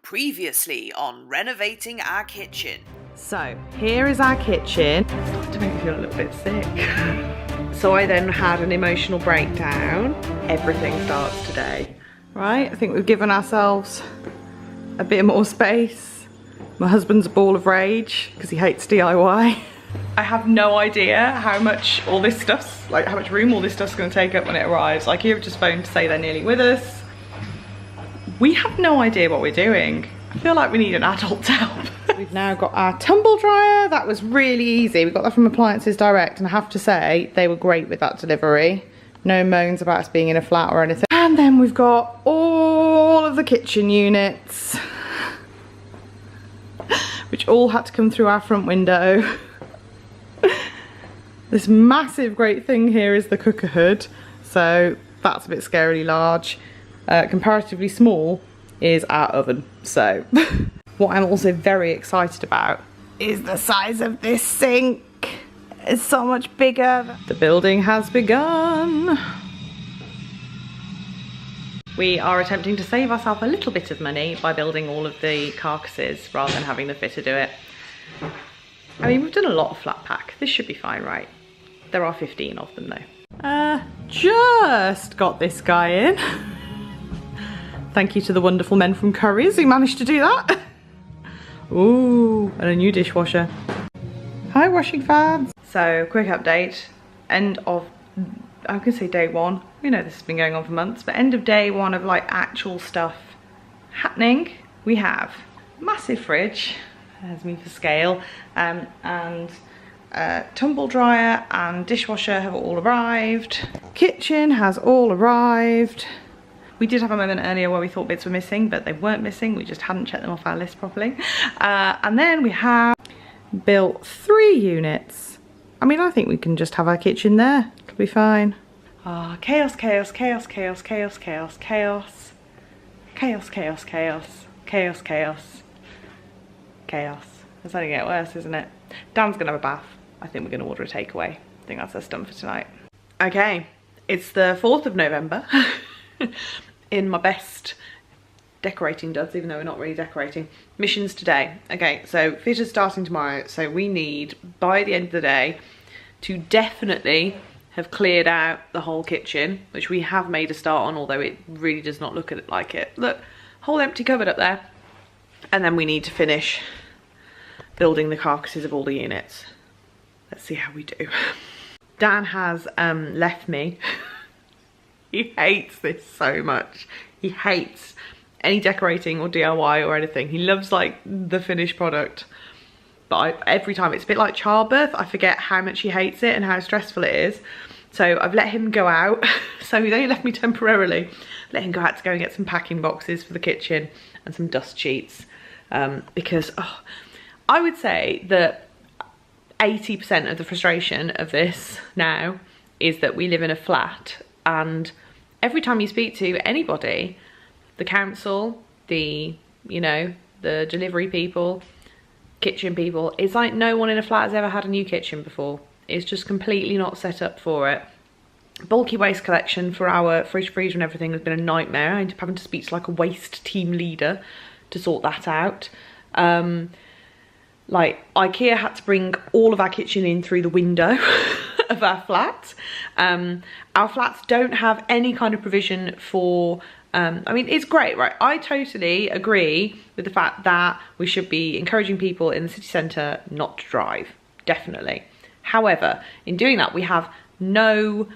Previously on renovating our kitchen. So here is our kitchen. It's starting to make me feel a little bit sick. So I then had an emotional breakdown. Everything starts today, right? I think we've given ourselves a bit more space. My husband's a ball of rage because he hates DIY. I have no idea how much all this stuff's, like how much room all this stuff's going to take up when it arrives. IKEA have just phoned to say they're nearly with us. We have no idea what we're doing. I feel like we need an adult's help. We've now got our tumble dryer. That was really easy. We got that from Appliances Direct, and I have to say they were great with that delivery. No moans about us being in a flat or anything. And then we've got all of the kitchen units, which all had to come through our front window. This massive great thing here is the cooker hood, so that's a bit scarily large. Comparatively small is our oven. So what I'm also very excited about is the size of this sink. It's so much bigger. The building has begun. We are attempting to save ourselves a little bit of money by building all of the carcasses rather than having the fitter do it. I mean, we've done a lot of flat pack. This should be fine, right? There are 15 of them though. Just got this guy in. Thank you to the wonderful men from Currys who managed to do that. Ooh, and a new dishwasher. Hi, washing fans. So, quick update. End of, I can say day one. We know this has been going on for months, but end of day one of like actual stuff happening. We have massive fridge, there's me for scale, and tumble dryer and dishwasher have all arrived. Kitchen has all arrived. We did have a moment earlier where we thought bits were missing, but they weren't missing. We just hadn't checked them off our list properly. And then we have built 3 units. I mean, I think we can just have our kitchen there. It'll be fine. Chaos, chaos, chaos, chaos, chaos, chaos, chaos. Chaos, chaos, chaos, chaos, chaos, chaos. It's only get worse, isn't it? Dan's gonna have a bath. I think we're gonna order a takeaway. I think that's us done for tonight. Okay, it's the 4th of November. In my best decorating duds, even though we're not really decorating. Missions today. Okay, so fitter's starting tomorrow, so we need, by the end of the day, to definitely have cleared out the whole kitchen, which we have made a start on, although it really does not look at it like it. Look, whole empty cupboard up there. And then we need to finish building the carcasses of all the units. Let's see how we do. Dan has left me. He hates this so much. He hates any decorating or DIY or anything. He loves like the finished product. But every time, it's a bit like childbirth. I forget how much he hates it and how stressful it is. So I've let him go out. So he's only left me temporarily. Let him go out to go and get some packing boxes for the kitchen and some dust sheets. Because I would say that 80% of the frustration of this now is that we live in a flat, and every time you speak to anybody, the council, the delivery people, kitchen people, it's like no one in a flat has ever had a new kitchen before. It's just completely not set up for it. Bulky waste collection for our fridge, freezer and everything has been a nightmare. I end up having to speak to like a waste team leader to sort that out. Like IKEA had to bring all of our kitchen in through the window of our flat. Our flats don't have any kind of provision for, I mean, it's great, right? I totally agree with the fact that we should be encouraging people in the city centre not to drive, definitely. However, in doing that, we have no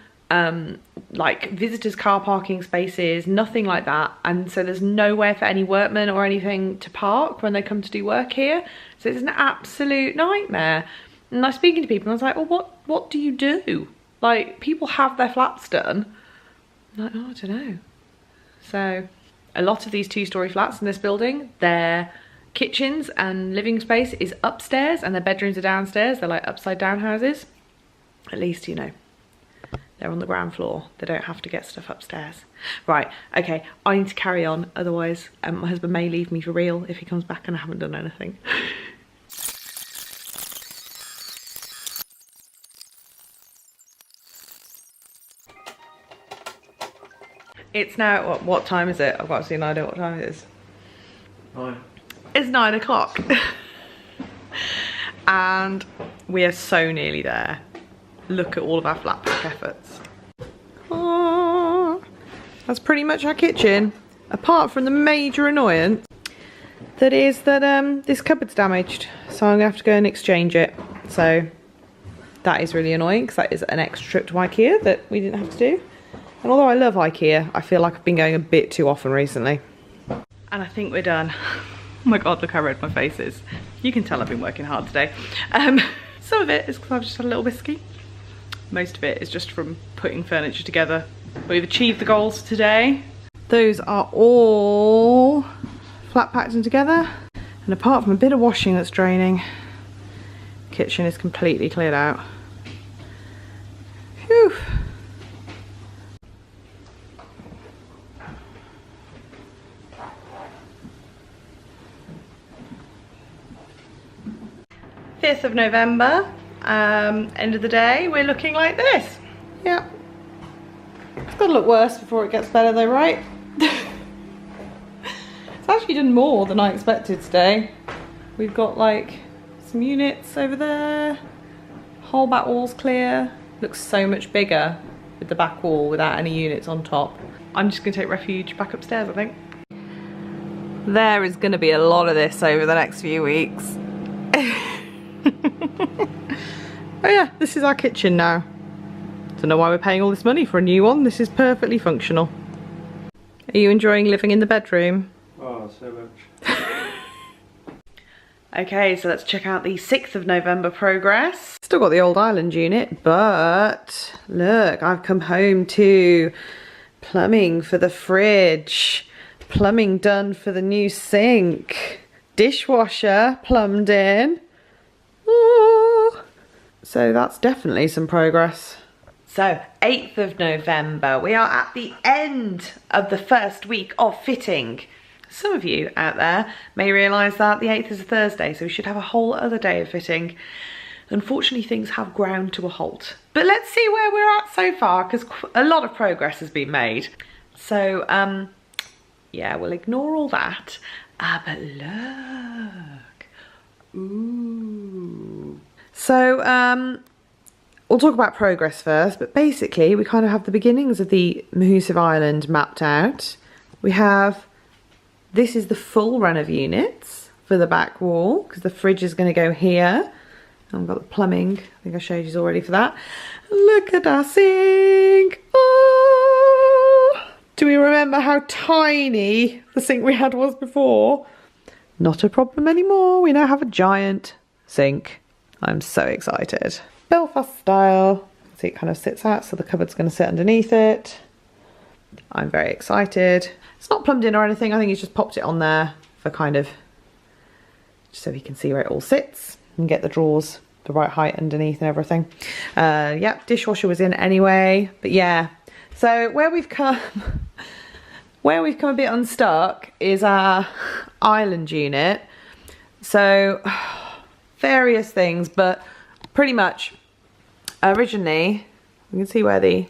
like visitors car parking spaces, nothing like that, and so there's nowhere for any workmen or anything to park when they come to do work here. So it's an absolute nightmare. And I was speaking to people and I was like, well, what do you do? Like, people have their flats done. I'm like, oh, I don't know. So a lot of these 2-story flats in this building, their kitchens and living space is upstairs and their bedrooms are downstairs. They're like upside down houses. At least, you know, they're on the ground floor. They don't have to get stuff upstairs. Right, okay, I need to carry on. Otherwise, my husband may leave me for real if he comes back and I haven't done anything. It's now, what time is it? I've got to see an idea what time it is. 9. It's 9 o'clock. And we are so nearly there. Look at all of our flat pack efforts. Oh, that's pretty much our kitchen. Apart from the major annoyance that is that this cupboard's damaged. So I'm gonna have to go and exchange it. So that is really annoying because that is an extra trip to IKEA that we didn't have to do. And although I love IKEA, I feel like I've been going a bit too often recently. And I think we're done. Oh my God, look how red my face is. You can tell I've been working hard today. Some of it is because I've just had a little whiskey. Most of it is just from putting furniture together. But we've achieved the goals for today. Those are all flat packed and together. And apart from a bit of washing that's draining, kitchen is completely cleared out. Phew. of November, end of the day, we're looking like this. Yeah. It's got to look worse before it gets better though, right? It's actually done more than I expected today. We've got like some units over there. Whole back wall's clear. Looks so much bigger with the back wall without any units on top. I'm just going to take refuge back upstairs, I think. There is going to be a lot of this over the next few weeks. Oh yeah, this is our kitchen now. Don't know why we're paying all this money for a new one. This is perfectly functional. Are you enjoying living in the bedroom? Oh, so much. Okay, so let's check out the 6th of November progress. Still got the old island unit, but look, I've come home to plumbing for the fridge, plumbing done for the new sink, dishwasher plumbed in. Ooh. So that's definitely some progress. So 8th of November, we are at the end of the first week of fitting. Some of you out there may realise that the 8th is a Thursday, so we should have a whole other day of fitting. Unfortunately, things have ground to a halt. But let's see where we're at so far, because a lot of progress has been made. So, yeah, we'll ignore all that. But look. Ooh. So, we'll talk about progress first, but basically we kind of have the beginnings of the Mahusive Island mapped out. We have, this is the full run of units for the back wall, because the fridge is going to go here. And I've got the plumbing, I think I showed you already for that. Look at our sink! Oh! Do we remember how tiny the sink we had was before? Not a problem anymore, we now have a giant sink. I'm so excited. Belfast style. See, it kind of sits out, so the cupboard's going to sit underneath it. I'm very excited. It's not plumbed in or anything. I think he's just popped it on there for kind of, just so he can see where it all sits and get the drawers the right height underneath and everything. Yep, dishwasher was in anyway, but yeah. So where we've come a bit unstuck is our island unit. So various things, but pretty much originally, you can see where the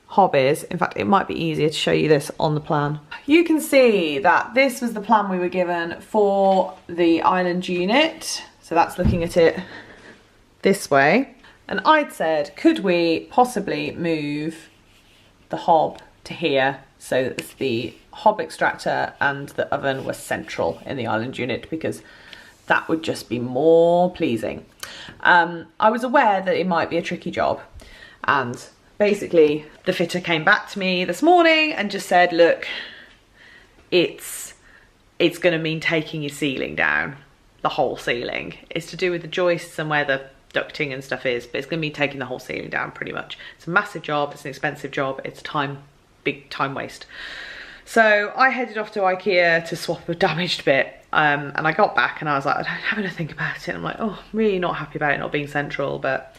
hob is. In fact, it might be easier to show you this on the plan. You can see that this was the plan we were given for the island unit. So that's looking at it this way. And I'd said, could we possibly move the hob to here so that the hob extractor and the oven were central in the island unit, because that would just be more pleasing. I was aware that it might be a tricky job, and basically the fitter came back to me this morning and just said, look, it's going to mean taking your ceiling down, the whole ceiling. It's to do with the joists and where the ducting and stuff is, but it's going to be taking the whole ceiling down pretty much. It's a massive job, it's an expensive job, it's big time waste. So I headed off to IKEA to swap a damaged bit, and I got back and I was like, I'm having to think about it. I'm like, oh, I'm really not happy about it not being central, but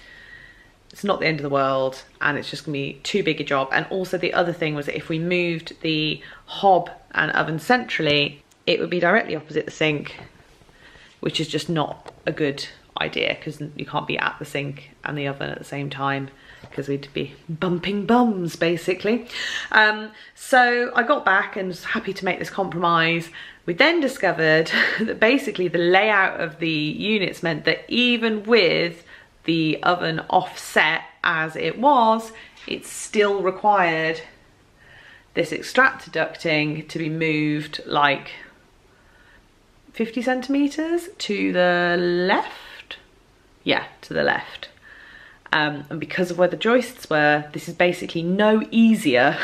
it's not the end of the world, and it's just gonna be too big a job. And also the other thing was that if we moved the hob and oven centrally, it would be directly opposite the sink, which is just not a good idea, because you can't be at the sink and the oven at the same time, because we'd be bumping bums basically. So I got back and was happy to make this compromise, We then discovered that basically the layout of the units meant that even with the oven offset as it was, it still required this extractor ducting to be moved like 50 centimeters to the left. Yeah, to the left. And because of where the joists were, this is basically no easier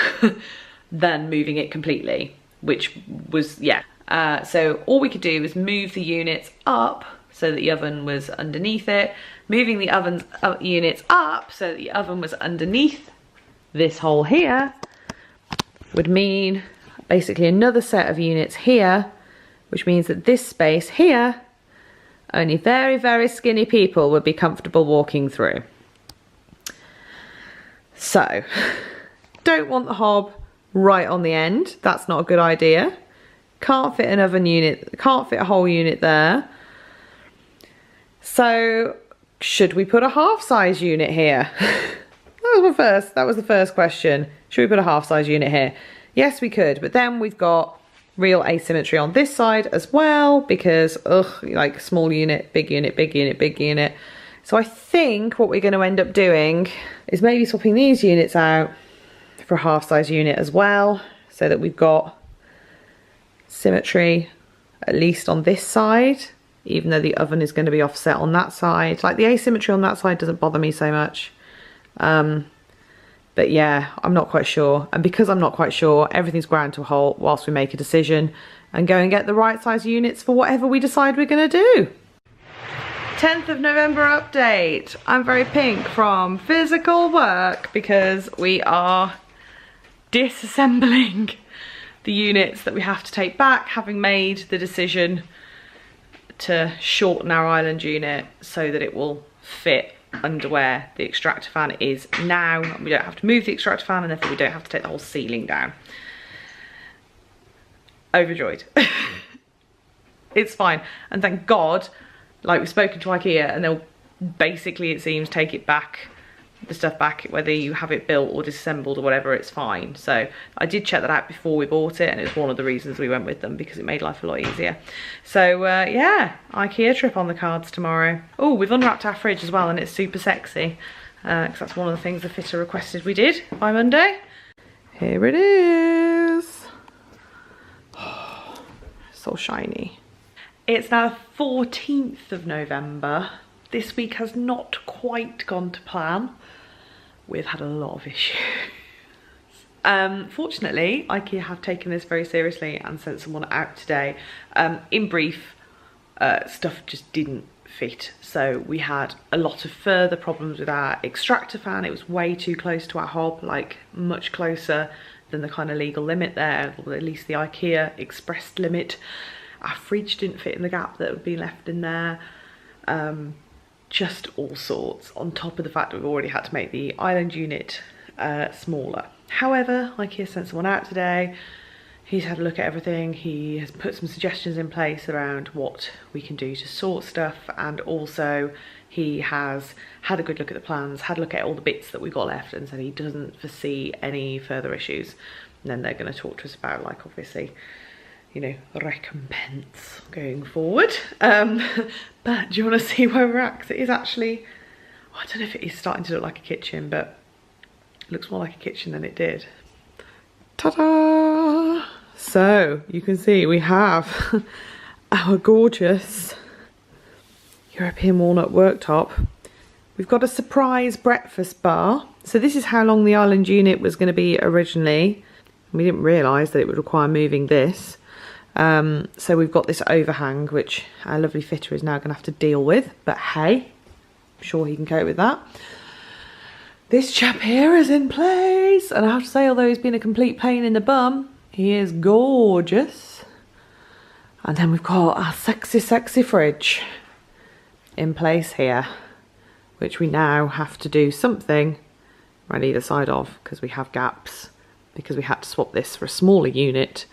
than moving it completely, which was, yeah. So all we could do was move the units up so that the oven was underneath it, moving the units up so that the oven was underneath this hole here would mean basically another set of units here, which means that this space here, only very, very skinny people would be comfortable walking through. So, don't want the hob right on the end. That's not a good idea. Can't fit an oven unit, can't fit a whole unit there. So, should we put a half-size unit here? That was the first question. Should we put a half-size unit here? Yes, we could, but then we've got real asymmetry on this side as well because, like small unit, big unit, big unit, big unit. So I think what we're going to end up doing is maybe swapping these units out for a half-size unit as well, so that we've got symmetry at least on this side, even though the oven is going to be offset on that side. Like the asymmetry on that side doesn't bother me so much. But yeah, I'm not quite sure. And because I'm not quite sure, everything's ground to a halt whilst we make a decision and go and get the right size units for whatever we decide we're going to do. 10th of November update. I'm very pink from physical work because we are disassembling the units that we have to take back, having made the decision to shorten our island unit so that it will fit under where the extractor fan is now. We don't have to move the extractor fan and therefore we don't have to take the whole ceiling down. Overjoyed. It's fine, and thank God, like we've spoken to IKEA and they'll basically, it seems, take it back, the stuff back, whether you have it built or disassembled or whatever, it's fine. So I did check that out before we bought it and it was one of the reasons we went with them, because it made life a lot easier. So yeah, IKEA trip on the cards tomorrow. Oh, we've unwrapped our fridge as well and it's super sexy, because that's one of the things the fitter requested we did by Monday. Here it is. Oh, so shiny. It's now the 14th of November. This week has not quite gone to plan. We've had a lot of issues. Fortunately, IKEA have taken this very seriously and sent someone out today. In brief, stuff just didn't fit. So we had a lot of further problems with our extractor fan. It was way too close to our hob, like much closer than the kind of legal limit there, or at least the IKEA expressed limit. Our fridge didn't fit in the gap that would be left in there. Just all sorts, on top of the fact that we've already had to make the island unit smaller. However, IKEA sent someone out today. He's had a look at everything. He has put some suggestions in place around what we can do to sort stuff, and also he has had a good look at the plans, had a look at all the bits that we got left, and said he doesn't foresee any further issues. And then they're going to talk to us about, like, obviously, you know, recompense going forward. But do you want to see where we're at? 'Cause it is actually, oh, I don't know if it is starting to look like a kitchen, but it looks more like a kitchen than it did. Ta-da! So you can see we have our gorgeous European walnut worktop. We've got a surprise breakfast bar. So this is how long the island unit was going to be originally. We didn't realise that it would require moving this. So we've got this overhang, which our lovely fitter is now going to have to deal with, but hey, I'm sure he can cope with that. This chap here is in place, and I have to say, although he's been a complete pain in the bum, he is gorgeous. And then we've got our sexy, sexy fridge in place here, which we now have to do something around either side of, because we have gaps, because we had to swap this for a smaller unit.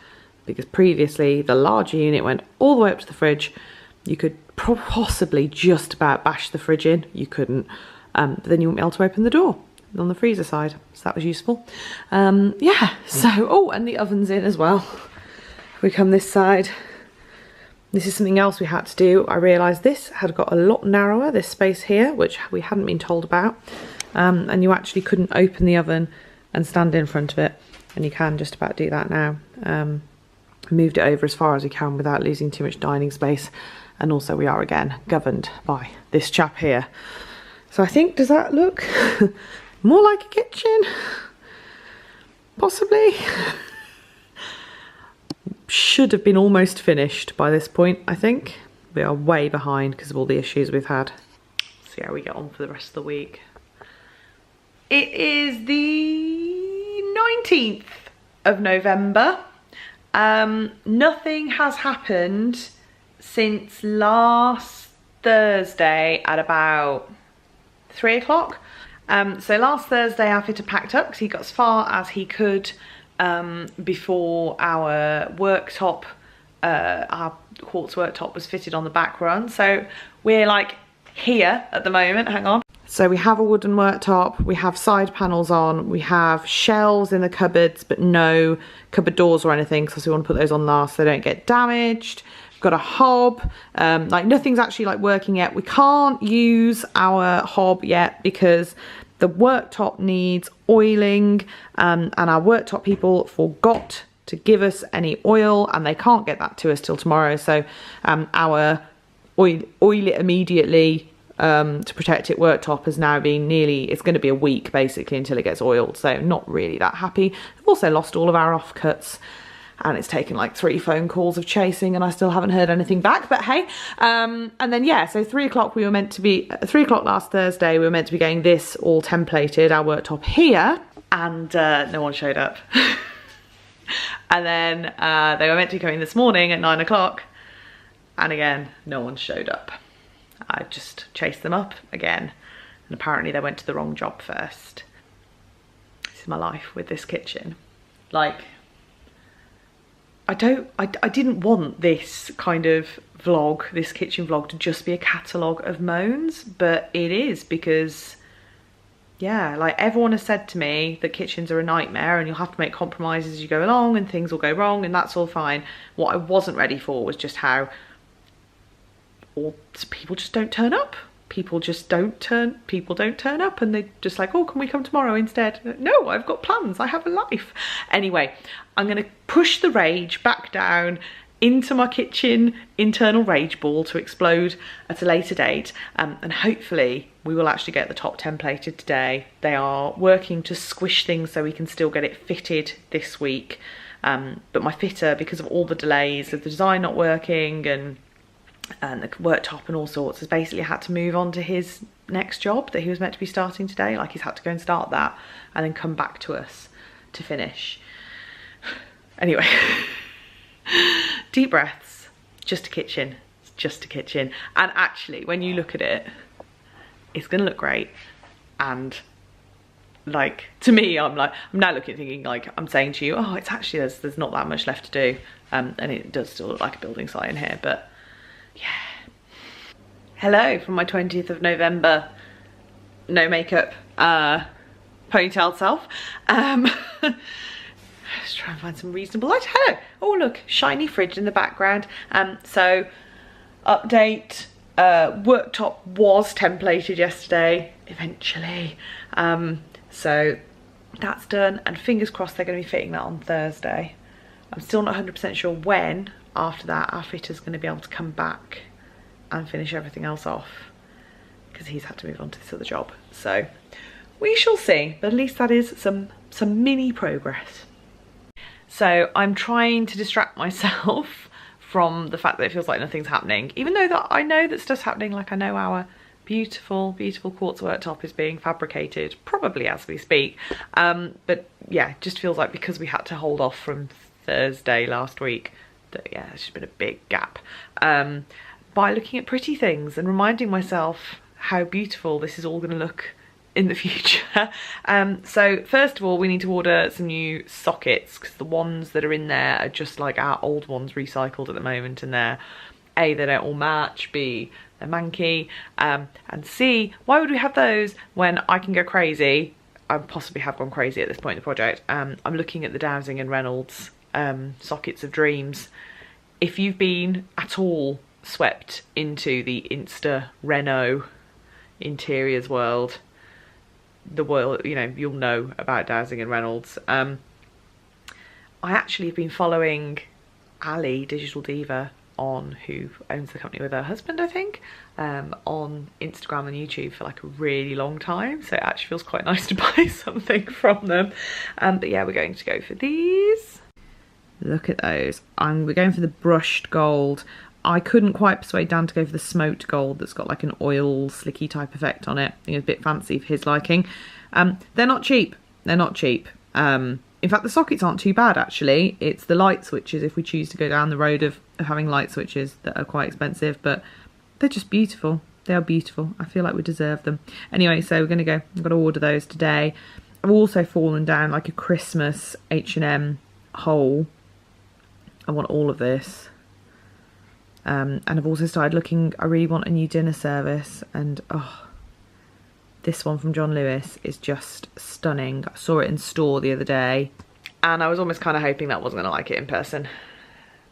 Because previously the larger unit went all the way up to the fridge. You could possibly just about bash the fridge in. You couldn't, but then you wouldn't be able to open the door on the freezer side, so that was useful. Yeah, so, oh, and the oven's in as well. If we come this side, This is something else we had to do. I realised this had got a lot narrower, this space here, which we hadn't been told about. And you actually couldn't open the oven and stand in front of it. And you can just about do that now. Moved it over as far as we can without losing too much dining space. And also we are again governed by this chap here. So I think, does that look more like a kitchen? Possibly. Should have been almost finished by this point, I think. We are way behind because of all the issues we've had. See how we get on for the rest of the week. It is the 19th of November. Nothing has happened since last Thursday at about 3 o'clock. So last Thursday our fitter packed up because he got as far as he could before our worktop, our quartz worktop was fitted on the back run. So we're like here at the moment, hang on. So we have a wooden worktop, we have side panels on, we have shelves in the cupboards, but no cupboard doors or anything, because we want to put those on last so they don't get damaged. We've got a hob, like nothing's actually like working yet. We can't use our hob yet because the worktop needs oiling, and our worktop people forgot to give us any oil and they can't get that to us till tomorrow. So our oil it immediately to protect it worktop has now been it's going to be a week basically until it gets oiled. So not really that happy. I've also lost all of our offcuts. And it's taken like 3 phone calls of chasing and I still haven't heard anything back, but hey. And then yeah, so 3 o'clock we were meant to be, 3 o'clock last Thursday, we were meant to be getting this all templated, our worktop here, and no one showed up. And then they were meant to be coming this morning at 9 o'clock, and again, no one showed up. I just chased them up again, and apparently they went to the wrong job first. This is my life with this kitchen. Like, I didn't want this kind of vlog, this kitchen vlog, to just be a catalogue of moans, but it is because, yeah, like everyone has said to me that kitchens are a nightmare and you'll have to make compromises as you go along and things will go wrong, and that's all fine. What I wasn't ready for was just how people just don't turn up. People don't turn up, and they're just like, oh, can we come tomorrow instead? No, I've got plans, I have a life. Anyway, I'm gonna push the rage back down into my kitchen internal rage ball to explode at a later date, and hopefully we will actually get the top templated today. They are working to squish things so we can still get it fitted this week, but my fitter, because of all the delays of the design not working and the worktop and all sorts, has basically had to move on to his next job that he was meant to be starting today. Like, he's had to go and start that and then come back to us to finish. Anyway, deep breaths. Just a kitchen. It's just a kitchen. And actually, when you look at it, it's gonna look great. And like, to me, I'm now looking thinking, like, I'm saying to you, oh, it's actually, there's not that much left to do, and it does still look like a building site in here, but yeah. Hello from my 20th of November no makeup ponytail self. Let's try and find some reasonable light. Hello. Oh look, shiny fridge in the background. So update, worktop was templated yesterday eventually, so that's done, and fingers crossed they're going to be fitting that on Thursday. I'm still not 100% sure when. After that, our fitter's going to be able to come back and finish everything else off because he's had to move on to this other job. So we shall see, but at least that is some mini progress. So I'm trying to distract myself from the fact that it feels like nothing's happening, even though that I know that stuff's happening. Like, I know our beautiful, beautiful quartz worktop is being fabricated, probably as we speak. But yeah, it just feels like because we had to hold off from Thursday last week, that yeah, there's just been a big gap. By looking at pretty things and reminding myself how beautiful this is all going to look in the future. So first of all, we need to order some new sockets because the ones that are in there are just like our old ones recycled at the moment, and they're A, they don't all match, B, they're manky, and C, why would we have those when I can go crazy? I possibly have gone crazy at this point in the project. I'm looking at the Dowsing and Reynolds sockets of dreams if you've been at all swept into the Insta Reno interiors world, you know, you'll know about Dowsing and Reynolds. I actually have been following Ali, Digital Diva, who owns the company with her husband, I think, on Instagram and YouTube for like a really long time, so it actually feels quite nice to buy something from them. But yeah, we're going to go for these. Look at those. We're going for the brushed gold. I couldn't quite persuade Dan to go for the smoked gold that's got like an oil slicky type effect on it. I think it's a bit fancy for his liking. They're not cheap. They're not cheap. In fact, the sockets aren't too bad, actually. It's the light switches, if we choose to go down the road of having light switches, that are quite expensive, but they're just beautiful. They are beautiful. I feel like we deserve them. Anyway, so we're going to go. I've got to order those today. I've also fallen down like a Christmas H&M hole. I want all of this. And I've also started looking, I really want a new dinner service, and oh, this one from John Lewis is just stunning. I saw it in store the other day and I was almost kind of hoping that I wasn't going to like it in person,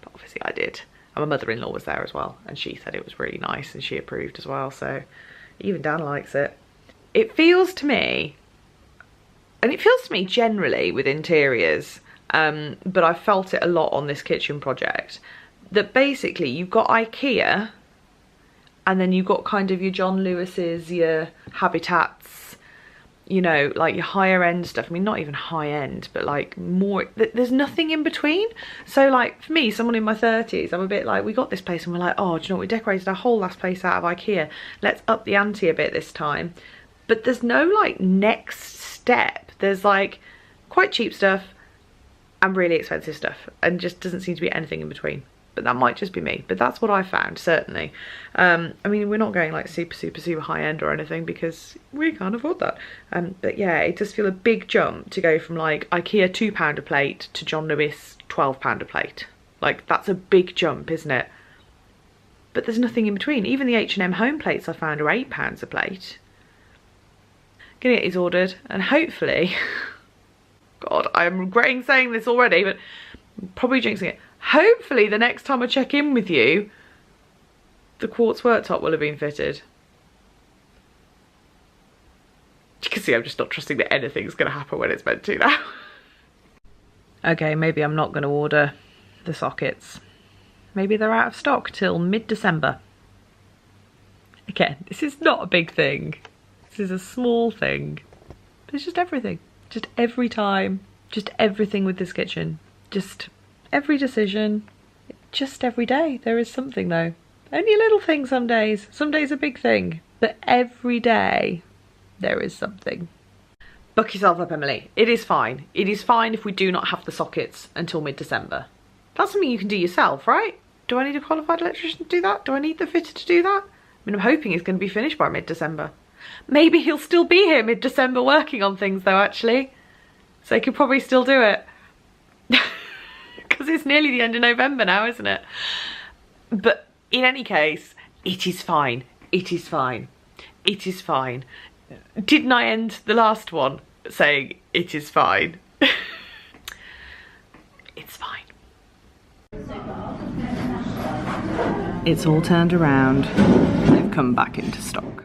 but obviously I did. And my mother-in-law was there as well and she said it was really nice and she approved as well, so even Dan likes it. It feels to me, and it feels to me generally with interiors, but I felt it a lot on this kitchen project, that basically you've got IKEA and then you've got kind of your John Lewis's, your Habitats, you know, like your higher end stuff. I mean, not even high end, but like more, there's nothing in between. So like for me, someone in my 30s, I'm a bit like, we got this place and we're like, oh, do you know what, we decorated our whole last place out of IKEA. Let's up the ante a bit this time. But there's no like next step. There's like quite cheap stuff and really expensive stuff, and just doesn't seem to be anything in between. But that might just be me, but that's what I found, certainly. I mean, we're not going like super high end or anything because we can't afford that. But yeah, it does feel a big jump to go from like IKEA £2 a plate to John Lewis £12 a plate. Like, that's a big jump, isn't it? But there's nothing in between. Even the H&M home plates I found are £8 a plate. Gonna get these ordered and hopefully, God, I'm regretting saying this already, but I'm probably jinxing it. Hopefully the next time I check in with you, the quartz worktop will have been fitted. You can see I'm just not trusting that anything's going to happen when it's meant to now. Okay, maybe I'm not going to order the sockets. Maybe they're out of stock till mid-December. Again, this is not a big thing. This is a small thing. But it's just everything. Just every time. Just everything with this kitchen. Just every decision, just every day. There is something though. Only a little thing some days. Some days a big thing. But every day there is something. Buck yourself up, Emily. It is fine. It is fine if we do not have the sockets until mid-December. That's something you can do yourself, right? Do I need a qualified electrician to do that? Do I need the fitter to do that? I mean, I'm hoping it's going to be finished by mid-December. Maybe he'll still be here mid-December working on things though, actually. So he could probably still do it. Because it's nearly the end of November now, isn't it? But in any case, it is fine. It is fine. It is fine. Didn't I end the last one saying it is fine? It's fine. It's all turned around. They've come back into stock.